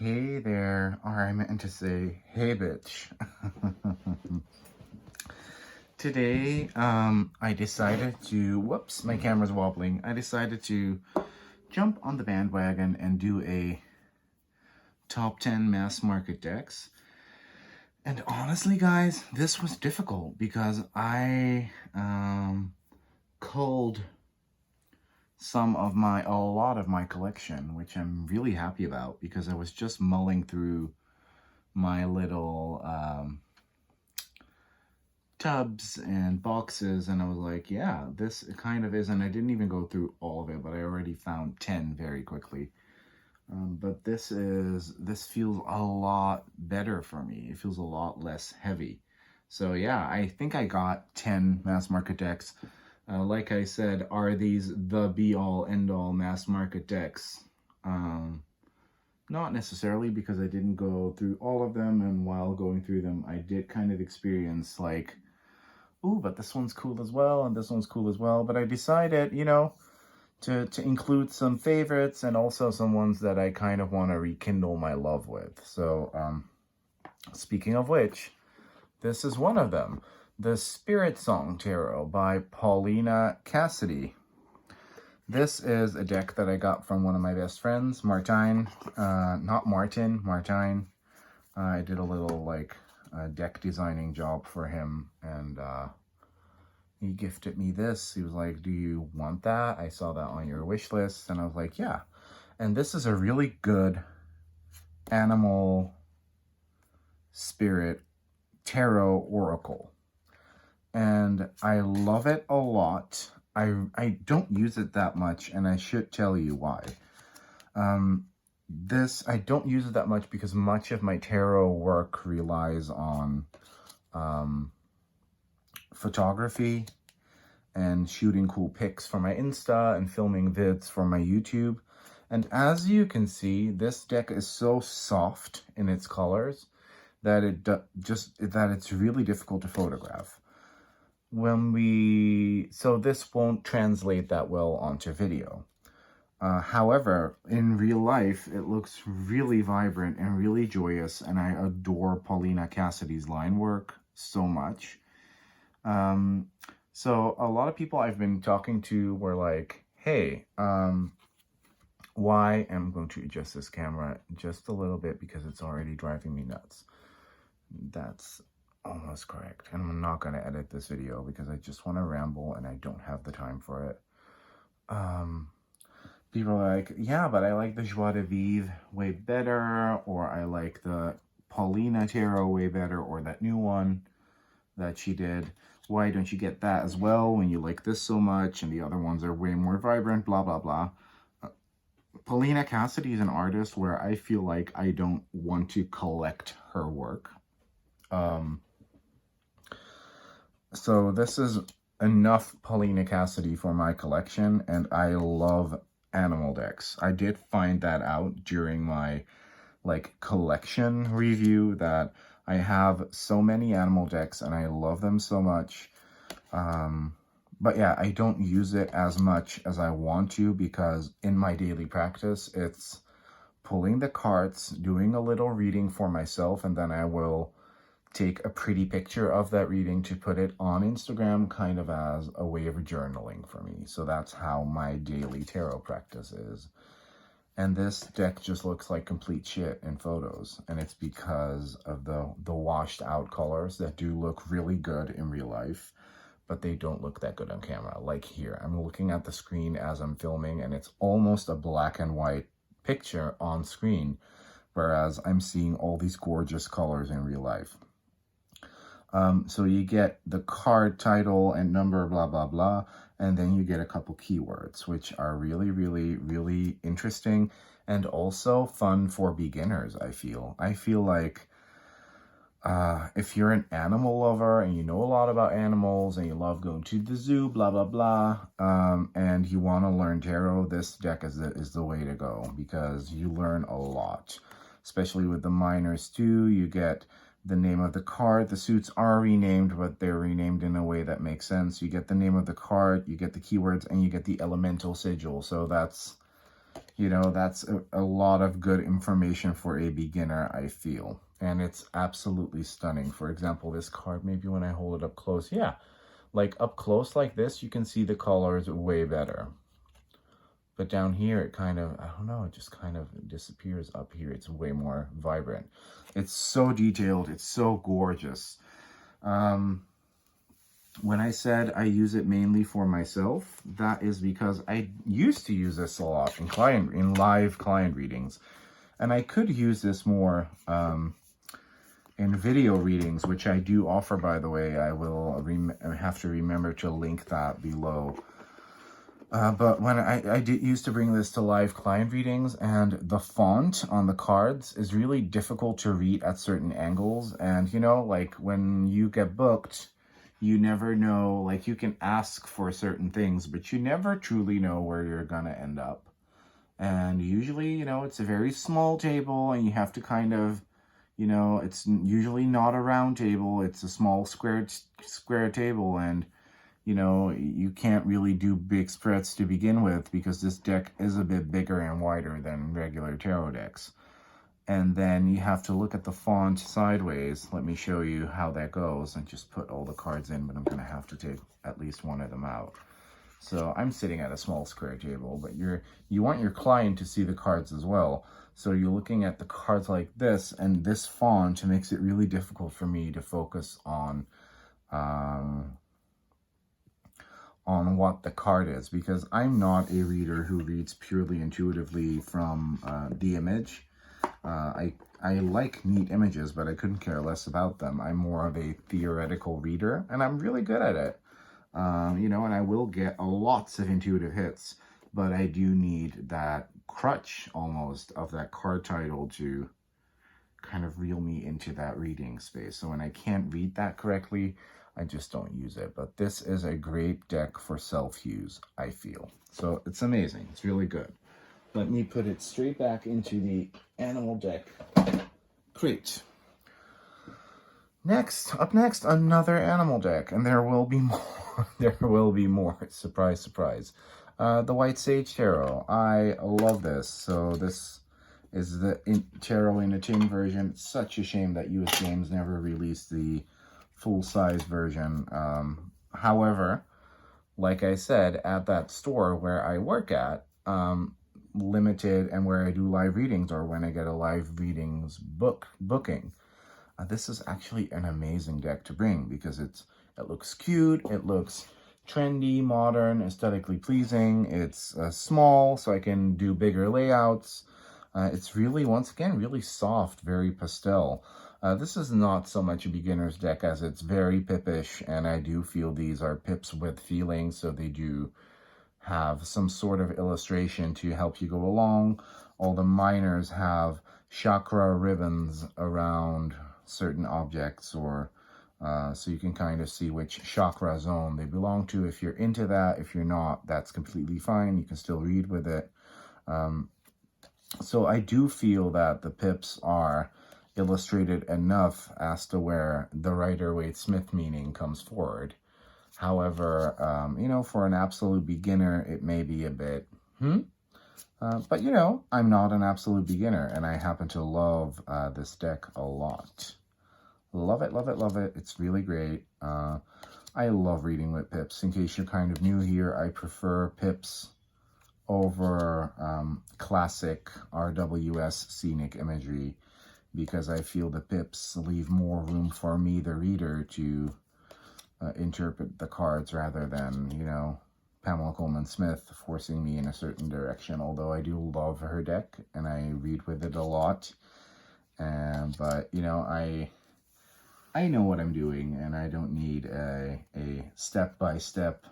Hey there, or I meant to say, hey bitch. Today, I decided to, whoops, my camera's wobbling. I decided to jump on the bandwagon and do a top 10 mass market decks. And honestly, guys, this was difficult because I culled a lot of my collection, which I'm really happy about because I was just mulling through my little tubs and boxes, and I was like, yeah, this kind of is, and I didn't even go through all of it, but I already found 10 very quickly. But this feels a lot better for me. It feels a lot less heavy. So yeah, I think I got 10 mass market decks. Like I said, are these the be-all, end-all mass market decks? Not necessarily, because I didn't go through all of them, and while going through them, I did kind of experience like, ooh, but this one's cool as well, and this one's cool as well. But I decided, to include some favorites and also some ones that I kind of want to rekindle my love with. So, speaking of which, this is one of them. The Spirit Song Tarot by Paulina Cassidy. This is a deck that I got from one of my best friends, Martine. Not Martin, Martine. I did a little, deck designing job for him, and he gifted me this. He was like, do you want that? I saw that on your wish list, and I was like, yeah. And this is a really good animal spirit tarot oracle. And I love it a lot. I don't use it that much, and I should tell you why. I don't use it that much because much of my tarot work relies on photography and shooting cool pics for my Insta and filming vids for my YouTube. And as you can see, this deck is so soft in its colors that it's really difficult to photograph. So this won't translate that well onto video. However, in real life, it looks really vibrant and really joyous, and I adore Paulina Cassidy's line work so much. So a lot of people I've been talking to were like, hey, why? I'm going to adjust this camera just a little bit because it's already driving me nuts. That's almost correct. And I'm not going to edit this video because I just want to ramble and I don't have the time for it. People are like, yeah, but I like the Joie de Vivre way better, or I like the Paulina Tarot way better, or that new one that she did. Why don't you get that as well when you like this so much and the other ones are way more vibrant, blah, blah, blah. Paulina Cassidy is an artist where I feel like I don't want to collect her work. So this is enough Paulina Cassidy for my collection, and I love animal decks. I did find that out during my collection review that I have so many animal decks and I love them so much. But yeah, I don't use it as much as I want to because in my daily practice, it's pulling the cards, doing a little reading for myself, and then I will take a pretty picture of that reading to put it on Instagram kind of as a way of journaling for me. So that's how my daily tarot practice is. And this deck just looks like complete shit in photos. And it's because of the washed out colors that do look really good in real life, but they don't look that good on camera. Like here, I'm looking at the screen as I'm filming and it's almost a black and white picture on screen, whereas I'm seeing all these gorgeous colors in real life. So you get the card title and number, blah, blah, blah. And then you get a couple keywords, which are really, really, really interesting and also fun for beginners, I feel. I feel like if you're an animal lover and you know a lot about animals and you love going to the zoo, blah, blah, blah, and you want to learn tarot, this deck is the way to go because you learn a lot, especially with the minors too. You get the name of the card. The suits are renamed, but they're renamed in a way that makes sense. You get the name of the card, you get the keywords, and you get the elemental sigil. So that's You know, that's a lot of good information for a beginner, I feel. And it's absolutely stunning. For example, this card, maybe when I hold it up close, yeah, like up close like this, you can see the colors way better. But down here, it kind of, I don't know, it just kind of disappears. Up here, it's way more vibrant. It's so detailed. It's so gorgeous. When I said I use it mainly for myself, that is because I used to use this a lot in live client readings. And I could use this more in video readings, which I do offer, by the way. I will have to remember to link that below. But when I did used to bring this to live client readings, and the font on the cards is really difficult to read at certain angles. And, you know, like when you get booked, you never know, like you can ask for certain things, but you never truly know where you're gonna end up. And usually, you know, it's a very small table and you have to kind of, you know, it's usually not a round table, it's a small square table, and you know, you can't really do big spreads to begin with because this deck is a bit bigger and wider than regular tarot decks. And then you have to look at the font sideways. Let me show you how that goes. And just put all the cards in, but I'm going to have to take at least one of them out. So I'm sitting at a small square table, but you want your client to see the cards as well. So you're looking at the cards like this, and this font makes it really difficult for me to focus on what the card is, because I'm not a reader who reads purely intuitively from the image. I like neat images, but I couldn't care less about them. I'm more of a theoretical reader, and I'm really good at it. You know, and I will get lots of intuitive hits, but I do need that crutch almost of that card title to kind of reel me into that reading space. So when I can't read that correctly, I just don't use it. But this is a great deck for self-use, I feel. So it's amazing. It's really good. Let me put it straight back into the animal deck crate. Up next, another animal deck, and there will be more. There will be more. Surprise, surprise. The White Sage Tarot. I love this. So this is the tarot in a tin version. It's such a shame that US Games never released the full-size version. However, like I said, at that store where I work at, limited, and where I do live readings, or when I get a live readings booking, this is actually an amazing deck to bring because it looks cute, it looks trendy, modern, aesthetically pleasing. It's small, so I can do bigger layouts. It's really, once again, really soft, very pastel. This is not so much a beginner's deck as it's very pippish, and I do feel these are pips with feelings, so they do have some sort of illustration to help you go along. All the minors have chakra ribbons around certain objects, or so you can kind of see which chakra zone they belong to. If you're into that, if you're not, that's completely fine. You can still read with it. So I do feel that the pips are illustrated enough as to where the Rider-Waite-Smith meaning comes forward. However, you know, for an absolute beginner, it may be a bit, but, you know, I'm not an absolute beginner, and I happen to love this deck a lot. Love it, love it, love it. It's really great. I love reading with pips. In case you're kind of new here, I prefer pips over classic RWS scenic imagery, because I feel the pips leave more room for me, the reader, to interpret the cards rather than, you know, Pamela Coleman Smith forcing me in a certain direction. Although I do love her deck and I read with it a lot, but you know, I know what I'm doing, and I don't need a step-by-step.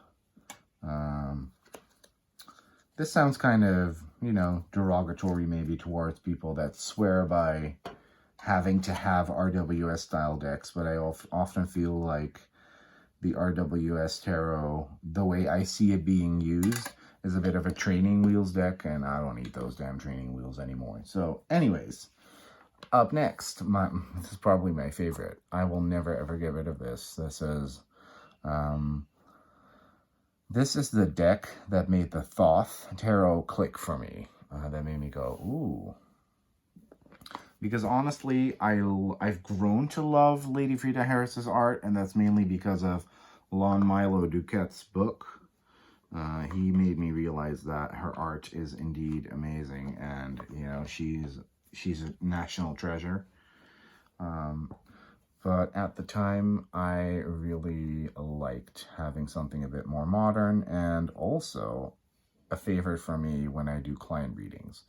This sounds kind of, you know, derogatory maybe towards people that swear by having to have RWS style decks, but I often feel like the RWS Tarot, the way I see it being used, is a bit of a training wheels deck, and I don't need those damn training wheels anymore. So anyways, up next, this is probably my favorite. I will never ever get rid of this. This is the deck that made the Thoth Tarot click for me. that made me go, ooh. Because honestly, I've grown to love Lady Frida Harris's art, and that's mainly because of Lon Milo Duquette's book. He made me realize that her art is indeed amazing, and you know she's a national treasure. But at the time, I really liked having something a bit more modern, and also a favorite for me when I do client readings,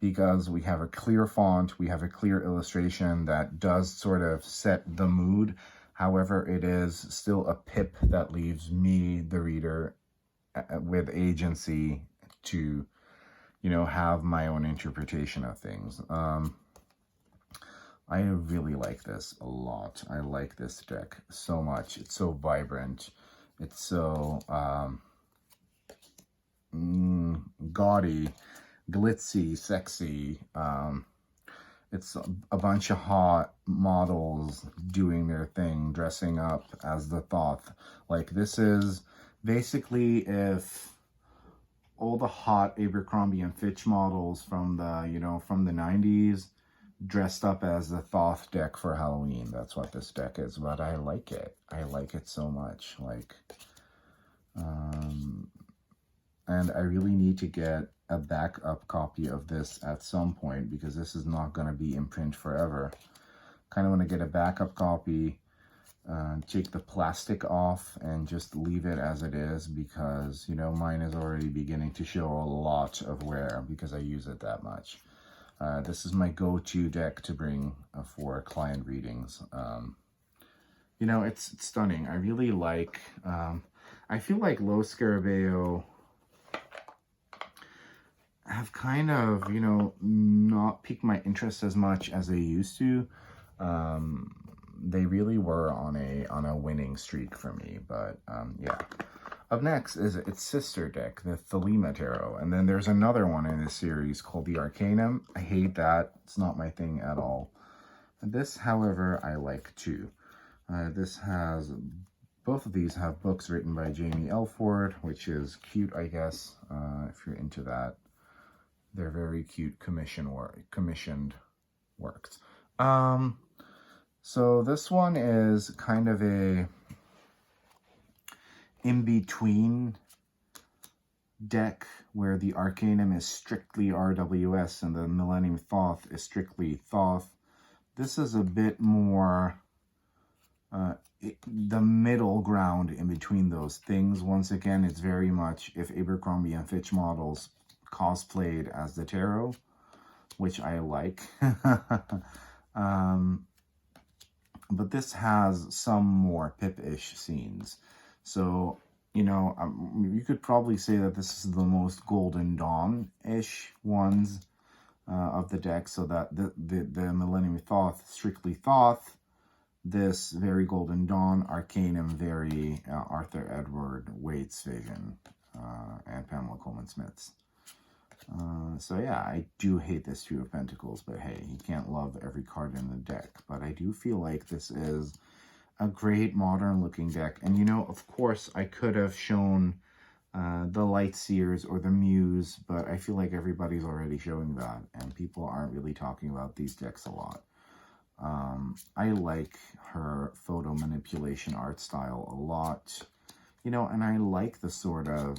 because we have a clear font, we have a clear illustration that does sort of set the mood. However, it is still a pip that leaves me, the reader, with agency to, you know, have my own interpretation of things. I really like this a lot. I like this deck so much. It's so vibrant. It's so gaudy, glitzy, sexy. It's a bunch of hot models doing their thing, dressing up as the Thoth. Like, this is basically if all the hot Abercrombie and Fitch models from the, you know, from the 90s dressed up as the Thoth deck for Halloween. That's what this deck is, but I like it. I like it so much. Like, and I really need to get a backup copy of this at some point, because this is not going to be in print forever. Kind of want to get a backup copy, take the plastic off and just leave it as it is, because, you know, mine is already beginning to show a lot of wear because I use it that much. This is my go-to deck to bring for client readings. You know, it's stunning. I really like, I feel like Los Scarabeo have kind of, you know, not piqued my interest as much as they used to. They really were on a winning streak for me, but yeah. Up next is its sister deck, the Thelema Tarot, and then there's another one in this series called the Arcanum. I hate that. It's not my thing at all. This, however, I like too. This has, both of these have books written by Jamie Elford, which is cute, I guess, if you're into that. They're very cute commissioned works. So this one is kind of a in-between deck where the Arcanum is strictly RWS and the Millennium Thoth is strictly Thoth. This is a bit more the middle ground in between those things. Once again, it's very much if Abercrombie and Fitch models cosplayed as the tarot, which I like. But this has some more Pip-ish scenes. So, you know, you could probably say that this is the most Golden Dawn-ish ones of the deck, so that the Millennium Thoth, strictly Thoth, this very Golden Dawn, Arcanum, very Arthur Edward Waite's Vision, and Pamela Coleman-Smith's. So yeah, I do hate this Two of Pentacles, but hey, you can't love every card in the deck. But I do feel like this is a great modern looking deck. And you know, of course, I could have shown the Light Seers or the Muse, but I feel like everybody's already showing that, and people aren't really talking about these decks a lot. I like her photo manipulation art style a lot, you know, and I like the sort of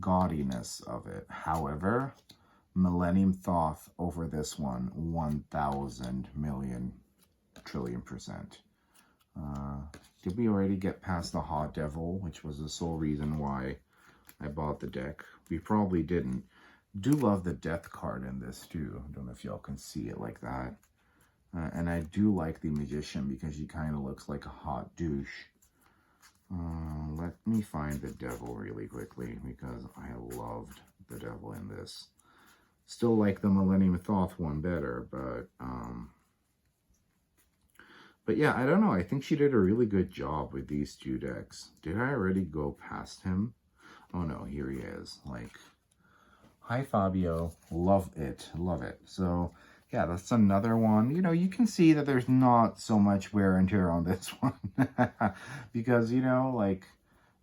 gaudiness of it. However, Millennium Thoth over this one, 1,000 million trillion %. Did we already get past the Hot Devil, which was the sole reason why I bought the deck? We probably didn't. Do love the Death card in this too. I don't know if y'all can see it like that. And I do like the Magician because he kind of looks like a hot douche. Let me find the Devil really quickly because I loved the Devil in this. Still like the Millennium Thoth one better, but yeah, I don't know. I think she did a really good job with these two decks. Did I already go past him? Oh no, here he is. Like, hi Fabio, love it, love it. So yeah, that's another one. You know, you can see that there's not so much wear and tear on this one. Because, you know, like,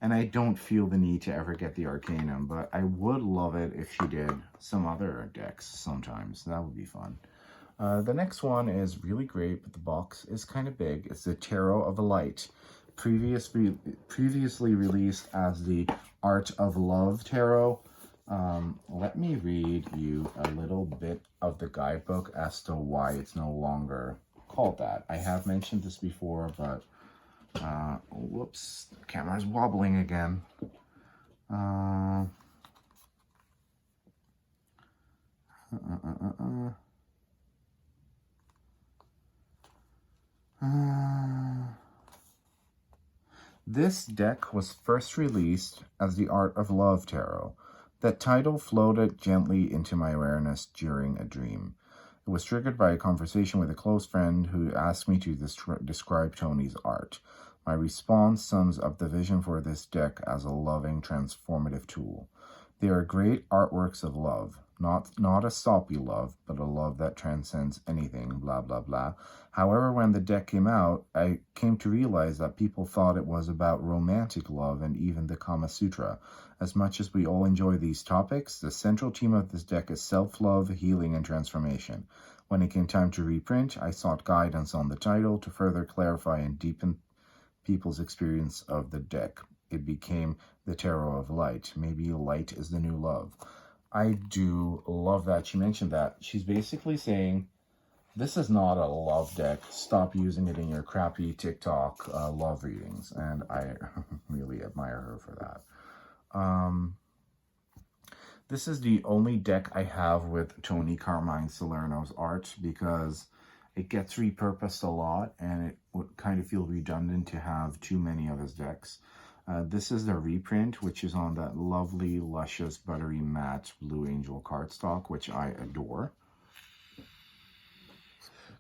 And I don't feel the need to ever get the Arcanum, but I would love it if she did some other decks sometimes. That would be fun. The next one is really great, but the box is kind of big. It's the Tarot of the Light, previously released as the Art of Love Tarot. Let me read you a little bit of the guidebook as to why it's no longer called that. I have mentioned this before, but whoops, the camera's wobbling again. This deck was first released as the Art of Love Tarot. That title floated gently into my awareness during a dream. It was triggered by a conversation with a close friend who asked me to describe Tony's art. My response sums up the vision for this deck as a loving, transformative tool. They are great artworks of love, not a soppy love, but a love that transcends anything, blah, blah, blah. However, when the deck came out, I came to realize that people thought it was about romantic love and even the Kama Sutra. As much as we all enjoy these topics, the central theme of this deck is self-love, healing, and transformation. When it came time to reprint, I sought guidance on the title to further clarify and deepen people's experience of the deck. It became the Tarot of Light. Maybe light is the new love. I do love that she mentioned that. She's basically saying, this is not a love deck. Stop using it in your crappy TikTok love readings. And I really admire her for that. This is the only deck I have with Tony Carmine Salerno's art because it gets repurposed a lot and it would kind of feel redundant to have too many of his decks. This is the reprint, which is on that lovely, luscious, buttery matte Blue Angel cardstock, which I adore.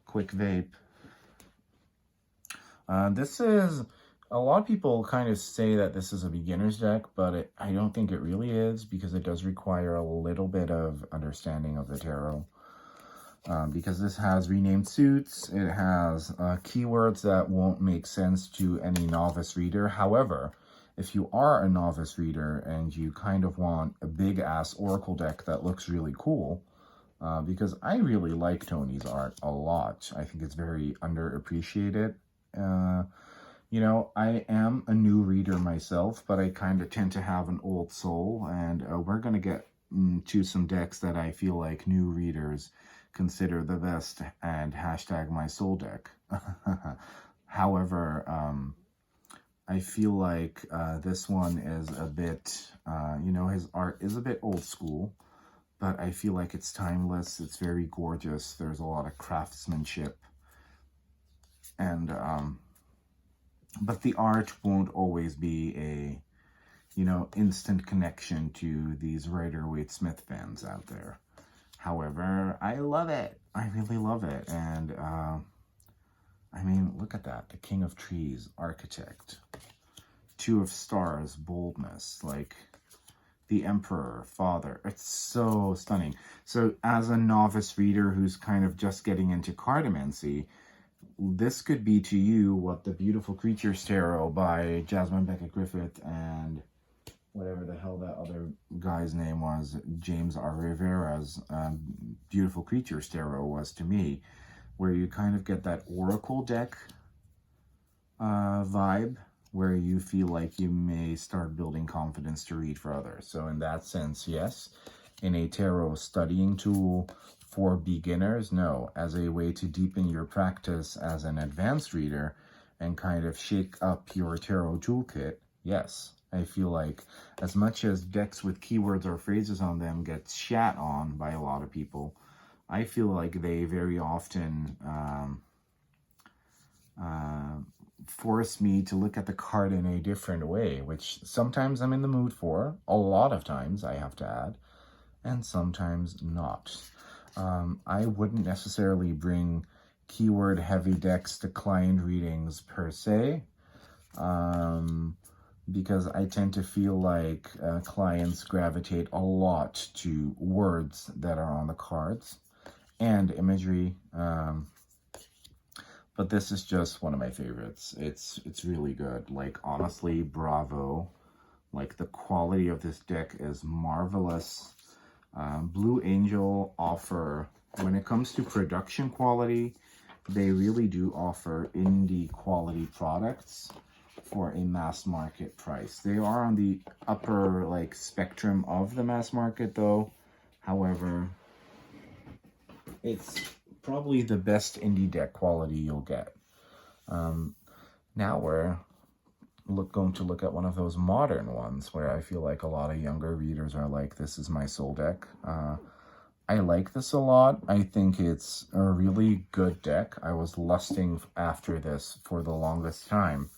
Quick vape. This is, a lot of people kind of say that this is a beginner's deck, but I don't think it really is because it does require a little bit of understanding of the tarot. Because this has renamed suits, it has keywords that won't make sense to any novice reader. However, if you are a novice reader and you kind of want a big-ass Oracle deck that looks really cool, because I really like Tony's art a lot. I think it's very underappreciated. You know, I am a new reader myself, but I kind of tend to have an old soul, and we're going to get to some decks that I feel like new readers consider the best and hashtag my soul deck. However, I feel like this one is a bit, you know, his art is a bit old school, but I feel like it's timeless. It's very gorgeous. There's a lot of craftsmanship. And, but the art won't always be a, you know, instant connection to these Rider-Waite Smith fans out there. However, I love it. I really love it. And, I mean, look at that. The King of Trees, Architect. Two of Stars, Boldness. Like, the Emperor, Father. It's so stunning. So, as a novice reader who's kind of just getting into cartomancy, this could be to you what the Beautiful Creatures Tarot by Jasmine Beckett Griffith and whatever the hell that other guy's name was, James R. Rivera's Beautiful Creatures Tarot was to me, where you kind of get that Oracle deck vibe, where you feel like you may start building confidence to read for others. So in that sense, yes. In a tarot studying tool for beginners, no. As a way to deepen your practice as an advanced reader and kind of shake up your tarot toolkit, yes. I feel like as much as decks with keywords or phrases on them get shat on by a lot of people, I feel like they very often force me to look at the card in a different way, which sometimes I'm in the mood for, a lot of times I have to add, and sometimes not. I wouldn't necessarily bring keyword heavy decks to client readings per se, because I tend to feel like clients gravitate a lot to words that are on the cards and imagery. But this is just one of my favorites. It's really good. Like, honestly, bravo Like, the quality of this deck is marvelous. Blue Angel offer, when it comes to production quality, they really do offer indie quality products for a mass market price. They are on the upper like spectrum of the mass market though. However, it's probably the best indie deck quality you'll get. Now we're going to look at one of those modern ones where I feel like a lot of younger readers are like, this is my soul deck. I like this a lot. I think it's a really good deck. I was lusting after this for the longest time.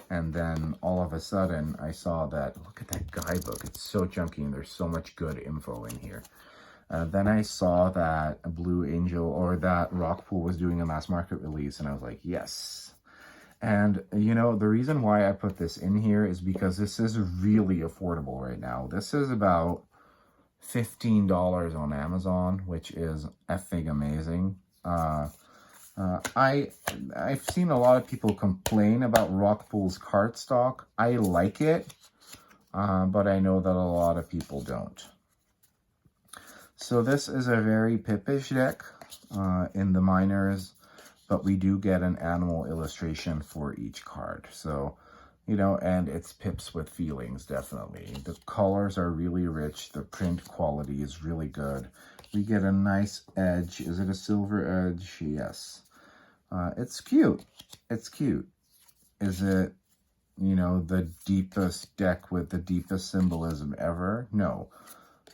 And then all of a sudden I saw that, look at that guidebook. It's so chunky and there's so much good info in here. Then I saw that Blue Angel or that Rockpool was doing a mass market release and I was like, yes. And, you know, the reason why I put this in here is because this is really affordable right now. This is about $15 on Amazon, which is effing amazing. I've seen a lot of people complain about Rockpool's card stock. I like it, but I know that a lot of people don't. So this is a very Pippish deck in the minors, but we do get an animal illustration for each card. So, you know, and it's Pips with feelings, definitely. The colors are really rich. The print quality is really good. We get a nice edge. Is it a silver edge? Yes. It's cute. It's cute. Is it, you know, the deepest deck with the deepest symbolism ever? No.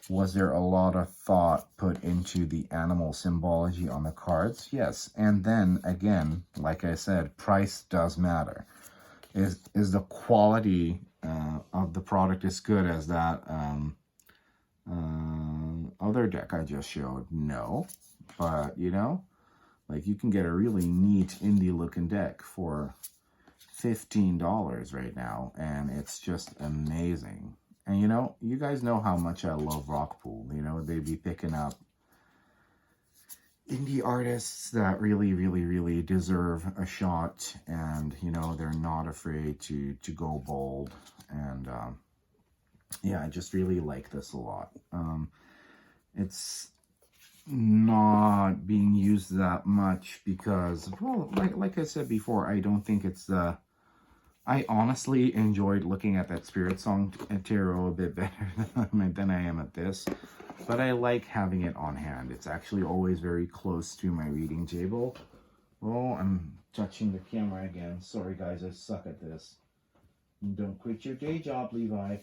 Was there a lot of thought put into the animal symbology on the cards? Yes. And then, again, like I said, price does matter. Is the quality of the product as good as that other deck I just showed? No. But, you know, like, you can get a really neat indie looking deck for $15 right now, and it's just amazing. And, you know, you guys know how much I love Rockpool. You know, they'd be picking up indie artists that really, really, really deserve a shot. And, you know, they're not afraid to go bold. And, yeah, I just really like this a lot. It's not being used that much because, well, like I said before, I don't think it's the... I honestly enjoyed looking at that Spirit Song Tarot a bit better than I am at this. But I like having it on hand. It's actually always very close to my reading table. Oh, I'm touching the camera again. Sorry, guys, I suck at this. Don't quit your day job, Levi.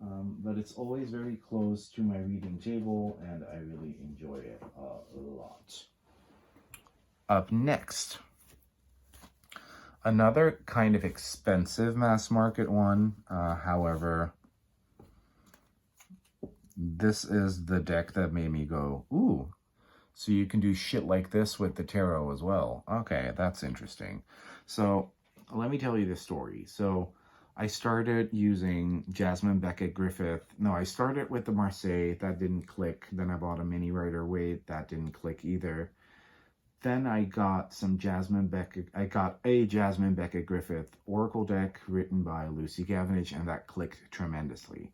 But it's always very close to my reading table, and I really enjoy it a lot. Up next, another kind of expensive mass market one. However, this is the deck that made me go, ooh, so you can do shit like this with the tarot as well. Okay, that's interesting. So let me tell you the story. So I started using Jasmine Beckett Griffith. No, I started with the Marseille. That didn't click. Then I bought a Mini Rider Waite. That didn't click either. Then I got some Jasmine Beckett. I got a Jasmine Beckett Griffith Oracle deck written by Lucy Cavendish, and that clicked tremendously.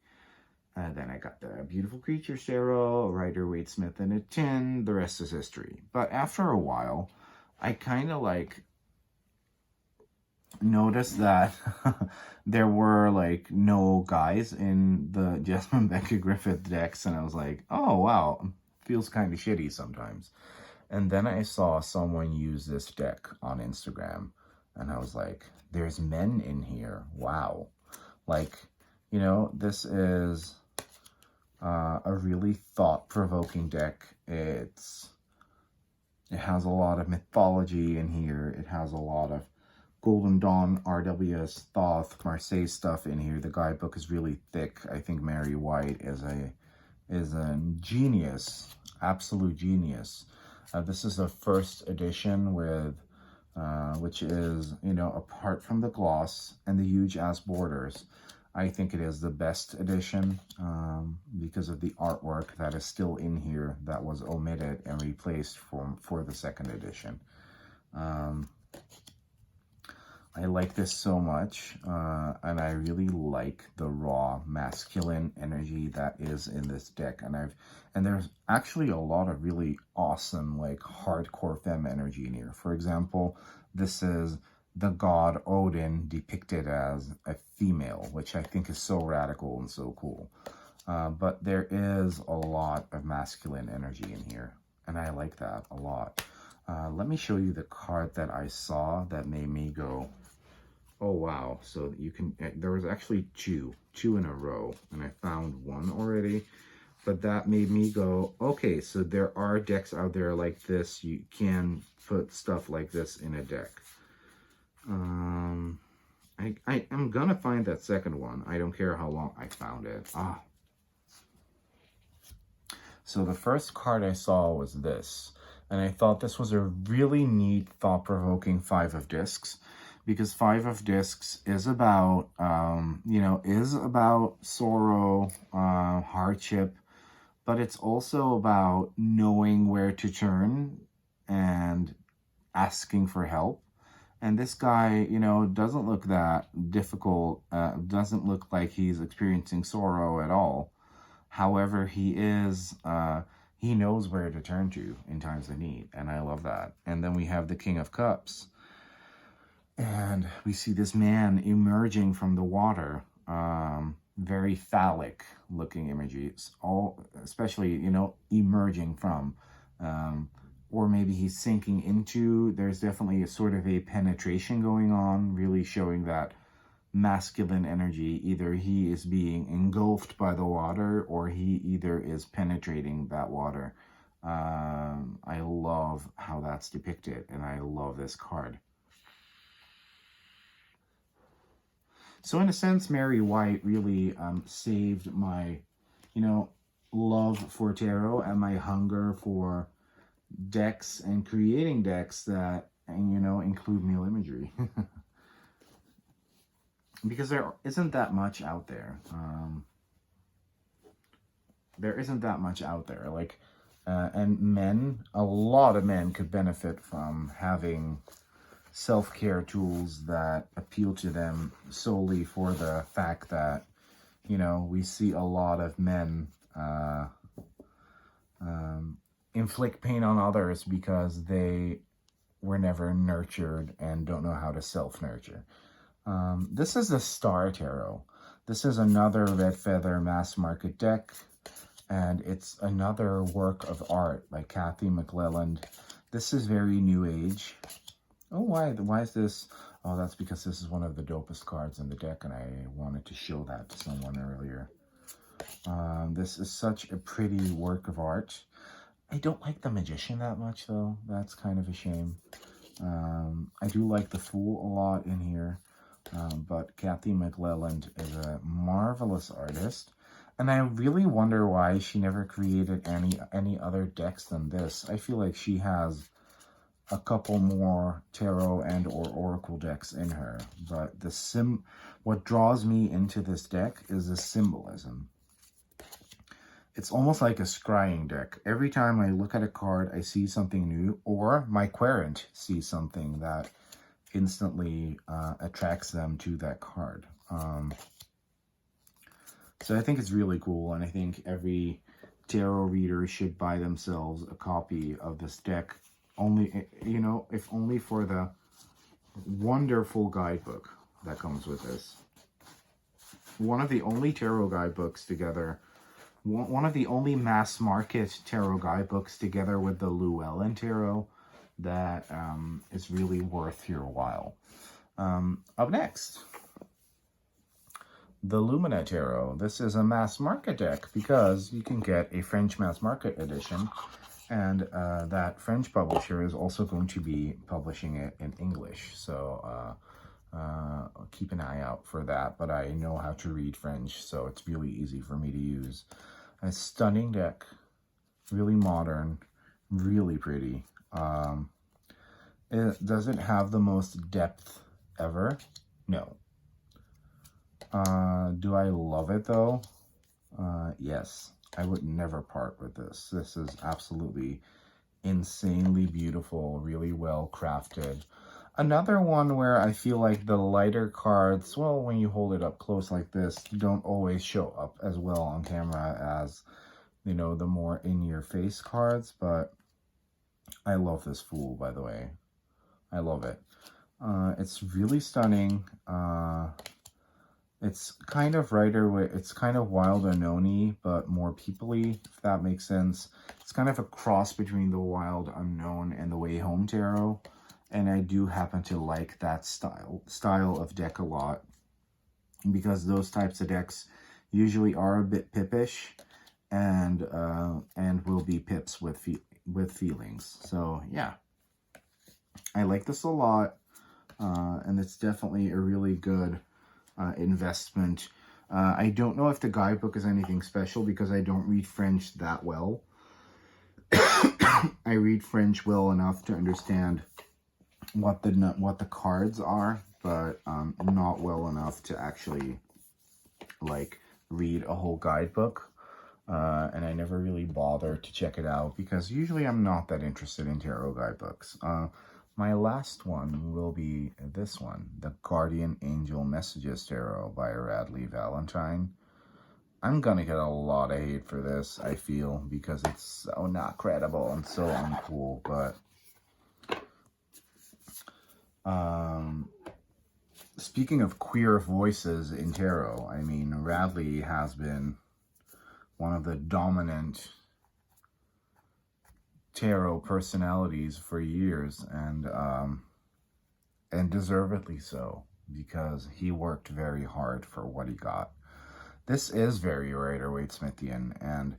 Then I got the Beautiful Creatures Tarot, Rider Waite Smith in a tin. The rest is history. But after a while, I kind of like noticed that there were like no guys in the Jasmine Beckett Griffith decks, and I was like, oh wow, feels kind of shitty sometimes. And then I saw someone use this deck on Instagram, and I was like, there's men in here. Wow. Like, you know, this is a really thought-provoking deck. It has a lot of mythology in here. It has a lot of Golden Dawn, RWS, Thoth, Marseille stuff in here. The guidebook is really thick. I think Mary White is a genius, absolute genius. This is the first edition with, which is, you know, apart from the gloss and the huge ass borders, I think it is the best edition because of the artwork that is still in here that was omitted and replaced for the second edition. I like this so much, and I really like the raw masculine energy that is in this deck. And there's actually a lot of really awesome, like, hardcore femme energy in here. For example, this is the god Odin depicted as a female, which I think is so radical and so cool. But there is a lot of masculine energy in here, and I like that a lot. Let me show you the card that I saw that made me go, oh wow. So you can, there was actually two in a row, and I found one already, but that made me go, okay, so there are decks out there like this. You can put stuff like this in a deck. I'm gonna find that second one. I don't care how long I found it. So the first card I saw was this, and I thought this was a really neat, thought-provoking Five of Discs, because Five of Discs is about, is about sorrow, hardship, but it's also about knowing where to turn and asking for help. And this guy, doesn't look that difficult, doesn't look like he's experiencing sorrow at all. However, he knows where to turn to in times of need, and I love that. And then we have the King of Cups, and we see this man emerging from the water, very phallic looking images, especially, emerging from, or maybe he's sinking into. There's definitely a sort of a penetration going on, really showing that masculine energy. Either he is being engulfed by the water, or he either is penetrating that water. I love how that's depicted, and I love this card. So in a sense, Mary White really saved my, love for tarot and my hunger for decks and creating decks that, include male imagery. Because there isn't that much out there. There isn't that much out there. Like, and a lot of men could benefit from having self-care tools that appeal to them solely for the fact that, we see a lot of men inflict pain on others because they were never nurtured and don't know how to self-nurture. This is the Star Tarot. This is another Red Feather mass market deck, and it's another work of art by Kathy McClelland. This is very new age. Oh, why is this? Oh, that's because this is one of the dopest cards in the deck, and I wanted to show that to someone earlier. This is such a pretty work of art. I don't like the Magician that much, though. That's kind of a shame. I do like the Fool a lot in here, but Kathy McClelland is a marvelous artist, and I really wonder why she never created any other decks than this. I feel like she has a couple more tarot and or oracle decks in her, but what draws me into this deck is the symbolism. It's almost like a scrying deck. Every time I look at a card, I see something new, or my querent sees something that instantly attracts them to that card. So I think it's really cool, and I think every tarot reader should buy themselves a copy of this deck. Only, if only for the wonderful guidebook that comes with this. One of the only tarot guidebooks together, one of the only mass market tarot guidebooks together with the Llewellyn Tarot that is really worth your while. Up next, the Luminator. This is a mass market deck because you can get a French mass market edition. And that French publisher is also going to be publishing it in English. So keep an eye out for that. But I know how to read French, so it's really easy for me to use. A stunning deck, really modern, really pretty. Does it have the most depth ever? No. Do I love it though? Yes. I would never part with this. This is absolutely insanely beautiful, really well crafted. Another one where I feel like the lighter cards, well, when you hold it up close like this, don't always show up as well on camera as, you know, the more in-your-face cards, but I love this Fool, by the way. I love it. It's really stunning. It's kind of it's kind of Wild Unknown-y, but more people-y, if that makes sense. It's kind of a cross between the Wild Unknown and the Way Home Tarot. And I do happen to like that style of deck a lot, because those types of decks usually are a bit pippish and will be pips with feelings. So yeah, I like this a lot, and it's definitely a really good investment. I don't know if the guidebook is anything special because I don't read French that well. I read French well enough to understand what the cards are, but not well enough to actually like read a whole guidebook. And I never really bother to check it out because usually I'm not that interested in tarot guidebooks. My last one will be this one, the Guardian Angel Messages Tarot by Radley Valentine. I'm gonna get a lot of hate for this, I feel, because it's so not credible and so uncool, but speaking of queer voices in tarot, I mean, Radley has been one of the dominant tarot personalities for years, and deservedly so, because he worked very hard for what he got. This is very Rider-Waite-Smithian, and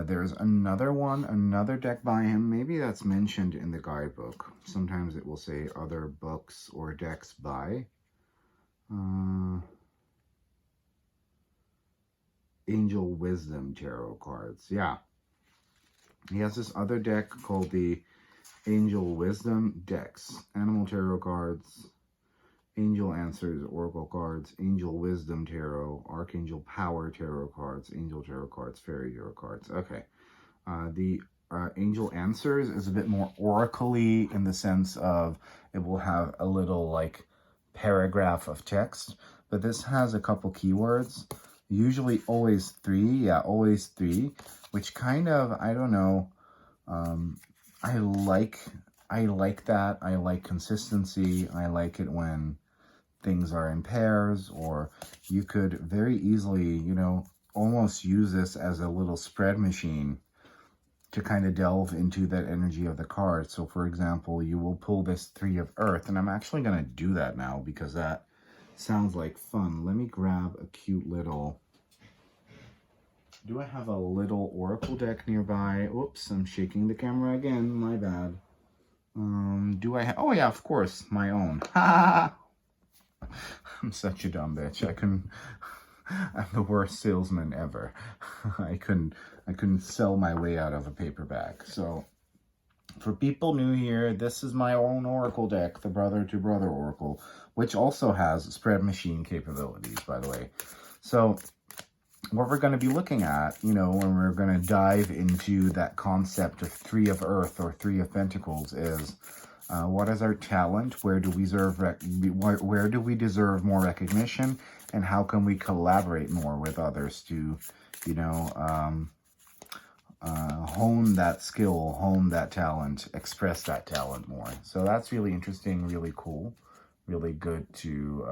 there's another deck by him. Maybe that's mentioned in the guidebook. Sometimes it will say other books or decks by. Angel Wisdom Tarot cards. Yeah. He has this other deck called the Angel Wisdom Decks. Animal Tarot cards, Angel Answers Oracle cards, Angel Wisdom Tarot, Archangel Power Tarot cards, Angel Tarot cards, Fairy Tarot cards. Okay. The Angel Answers is a bit more oracle-y in the sense of it will have a little like paragraph of text, but this has a couple keywords, usually always 3. Yeah, always 3, which kind of, I don't know, I like that. I like consistency. I like it when things are in pairs, or you could very easily, you know, almost use this as a little spread machine to kind of delve into that energy of the card. So for example, you will pull this 3 of Earth, and I'm actually going to do that now because that sounds like fun. Let me grab a cute little... Do I have a little oracle deck nearby? Oops, I'm shaking the camera again. My bad. Do I have... Oh yeah, of course, my own. Ha! I'm such a dumb bitch. I'm the worst salesman ever. I couldn't sell my way out of a paperback. So, for people new here, this is my own oracle deck, the Brother to Brother Oracle, which also has spread machine capabilities, by the way. So, what we're going to be looking at, you know, when we're going to dive into that concept of 3 of Earth or 3 of Pentacles is, what is our talent? Where do we deserve more recognition? And how can we collaborate more with others to, you know, hone that skill, hone that talent, express that talent more? So that's really interesting, really cool, really good to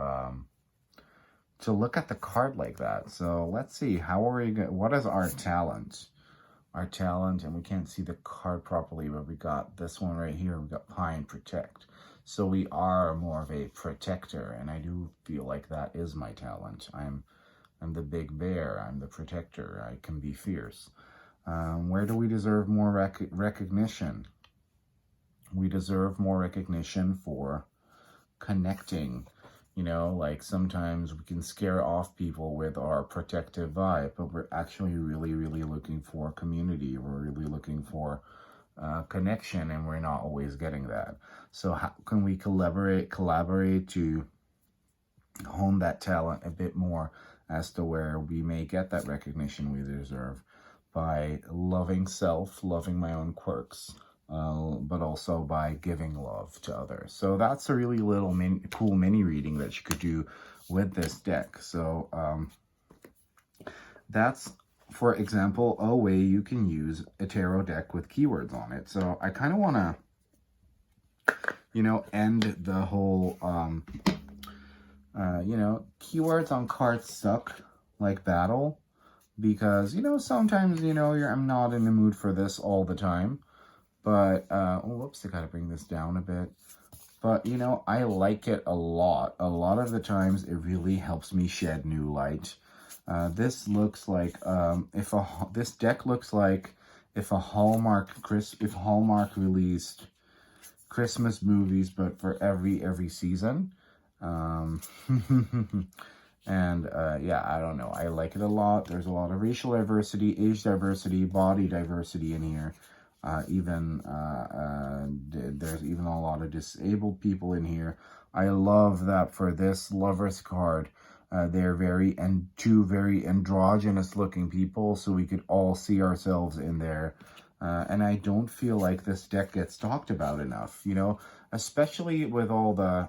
look at the card like that. So let's see, how are we going? What is our talent? Our talent, and we can't see the card properly, but we got this one right here. We got Pine Protect. So we are more of a protector, and I do feel like that is my talent. I'm the big bear. I'm the protector. I can be fierce. Where do we deserve more recognition? We deserve more recognition for connecting. You know, like sometimes we can scare off people with our protective vibe, but we're actually really, really looking for community. We're really looking for connection, and we're not always getting that. So how can we collaborate to hone that talent a bit more as to where we may get that recognition we deserve by loving self, loving my own quirks, but also by giving love to others. So that's a really little cool mini reading that you could do with this deck. So that's, for example, a way you can use a tarot deck with keywords on it. So I kind of want to, end the whole, keywords on cards suck like battle, because, sometimes, I'm not in the mood for this all the time. But, whoops, I gotta bring this down a bit. But, I like it a lot. A lot of the times, it really helps me shed new light. This looks like, this deck looks like if Hallmark released Christmas movies, but for every season. And, yeah, I don't know. I like it a lot. There's a lot of racial diversity, age diversity, body diversity in here. There's even a lot of disabled people in here. I love that for this Lover's card, they're two very androgynous looking people, so we could all see ourselves in there. And I don't feel like this deck gets talked about enough, especially with all the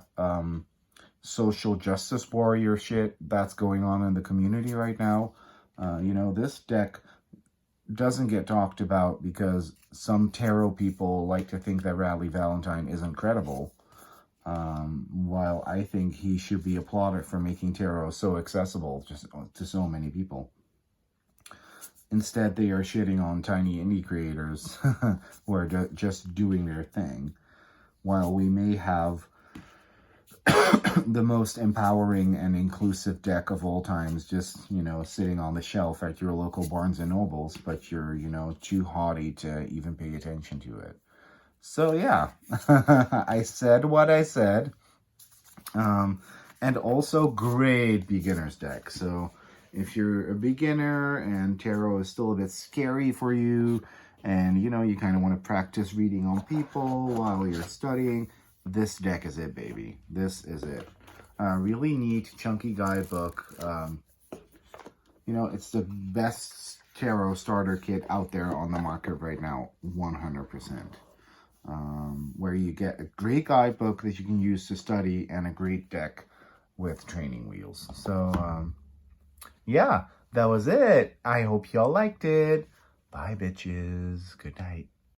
social justice warrior shit that's going on in the community right now. This deck doesn't get talked about because some tarot people like to think that Radley Valentine isn't credible, while I think he should be applauded for making tarot so accessible just to so many people. Instead, they are shitting on tiny indie creators who are just doing their thing, while we may have the most empowering and inclusive deck of all times, just, sitting on the shelf at your local Barnes and Nobles, but you're, too haughty to even pay attention to it. So, yeah, I said what I said. And also great beginner's deck. So, if you're a beginner and tarot is still a bit scary for you, and, you kind of want to practice reading on people while you're studying, this deck is it, baby. This is it. Really neat, chunky guidebook. It's the best tarot starter kit out there on the market right now, 100%. Where you get a great guidebook that you can use to study and a great deck with training wheels. So, yeah, that was it. I hope y'all liked it. Bye, bitches. Good night.